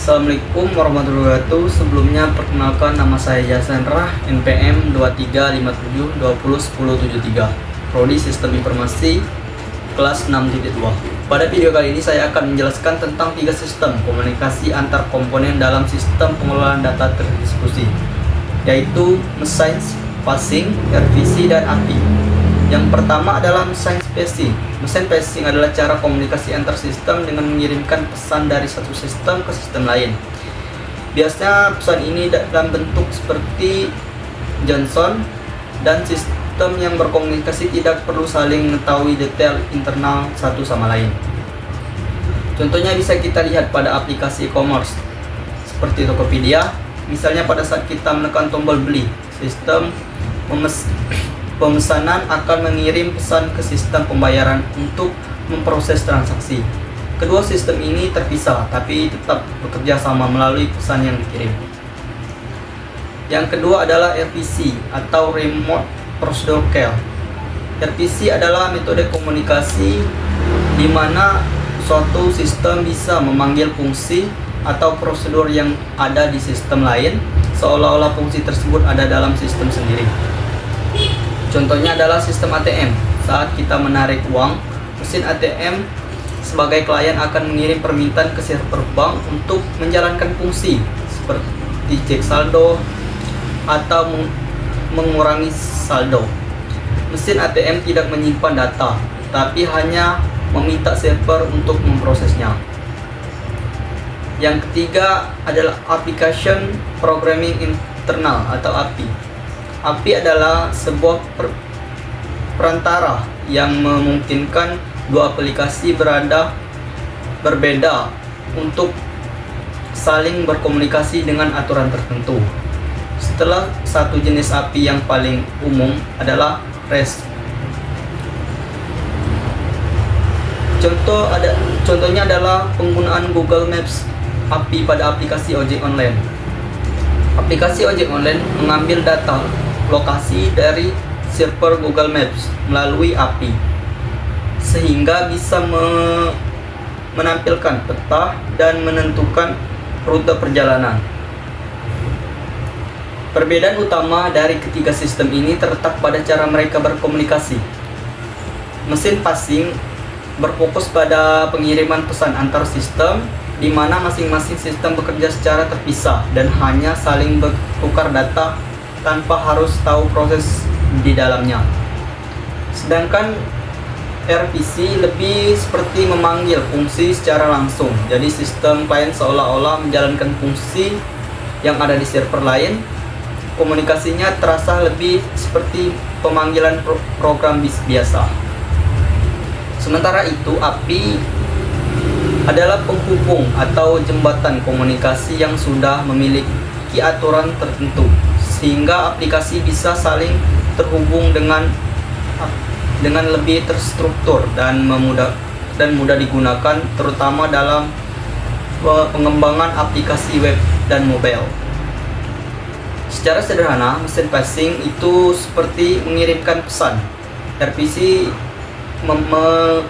Assalamualaikum warahmatullahi wabarakatuh. Sebelumnya perkenalkan, nama saya Jasendra, NPM 2357201073, Prodi Sistem Informasi kelas 6.2. Pada video kali ini saya akan menjelaskan tentang 3 sistem komunikasi antar komponen dalam sistem pengelolaan data terdiskusi, yaitu Message Passing, RPC, dan API. Yang pertama adalah Message Passing. Message Passing adalah cara komunikasi antar sistem dengan mengirimkan pesan dari satu sistem ke sistem lain. Biasanya pesan ini dalam bentuk seperti JSON, dan sistem yang berkomunikasi tidak perlu saling mengetahui detail internal satu sama lain. Contohnya bisa kita lihat pada aplikasi e-commerce seperti Tokopedia. Misalnya pada saat kita menekan tombol beli, sistem pemesanan akan mengirim pesan ke sistem pembayaran untuk memproses transaksi. Kedua sistem ini terpisah tapi tetap bekerja sama melalui pesan yang dikirim. Yang kedua adalah RPC atau Remote Procedure Call. RPC adalah metode komunikasi di mana suatu sistem bisa memanggil fungsi atau prosedur yang ada di sistem lain, seolah-olah fungsi tersebut ada dalam sistem sendiri. Contohnya adalah sistem ATM. Saat kita menarik uang, mesin ATM sebagai klien akan mengirim permintaan ke server bank untuk menjalankan fungsi seperti cek saldo atau mengurangi saldo. Mesin ATM tidak menyimpan data, tapi hanya meminta server untuk memprosesnya. Yang ketiga adalah Application Programming Internal atau API. API adalah sebuah perantara yang memungkinkan dua aplikasi berbeda untuk saling berkomunikasi dengan aturan tertentu. Setelah satu jenis API yang paling umum adalah REST. Contohnya adalah penggunaan Google Maps API pada aplikasi ojek online. Aplikasi ojek online mengambil data lokasi dari server Google Maps melalui API, sehingga bisa menampilkan peta dan menentukan rute perjalanan. Perbedaan utama dari ketiga sistem ini terletak pada cara mereka berkomunikasi. Mesin passing berfokus pada pengiriman pesan antar sistem, di mana masing-masing sistem bekerja secara terpisah dan hanya saling bertukar data tanpa harus tahu proses di dalamnya. Sedangkan RPC lebih seperti memanggil fungsi secara langsung. Jadi sistem klien seolah-olah menjalankan fungsi yang ada di server lain. Komunikasinya terasa lebih seperti pemanggilan program biasa. Sementara itu, API adalah penghubung atau jembatan komunikasi yang sudah memiliki aturan tertentu, sehingga aplikasi bisa saling terhubung dengan lebih terstruktur dan mudah digunakan, terutama dalam pengembangan aplikasi web dan mobile. Secara sederhana, mesin passing itu seperti mengirimkan pesan. RPC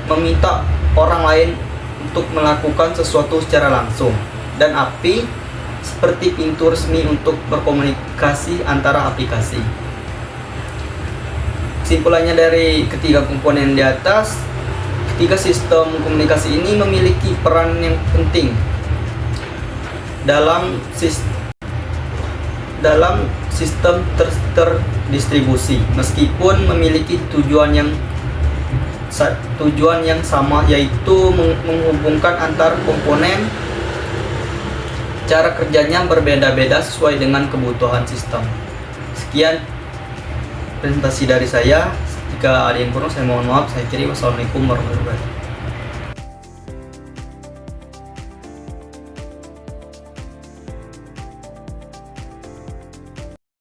meminta orang lain untuk melakukan sesuatu secara langsung, dan API seperti pintu resmi untuk berkomunikasi antara aplikasi. Kesimpulannya dari ketiga komponen di atas, ketiga sistem komunikasi ini memiliki peran yang penting dalam sistem terdistribusi, meskipun memiliki tujuan yang sama, yaitu menghubungkan antar komponen. Cara kerjanya berbeda-beda sesuai dengan kebutuhan sistem. Sekian presentasi dari saya. Jika ada yang kurang, saya mohon maaf. Saya kiri. Wassalamualaikum warahmatullahi wabarakatuh.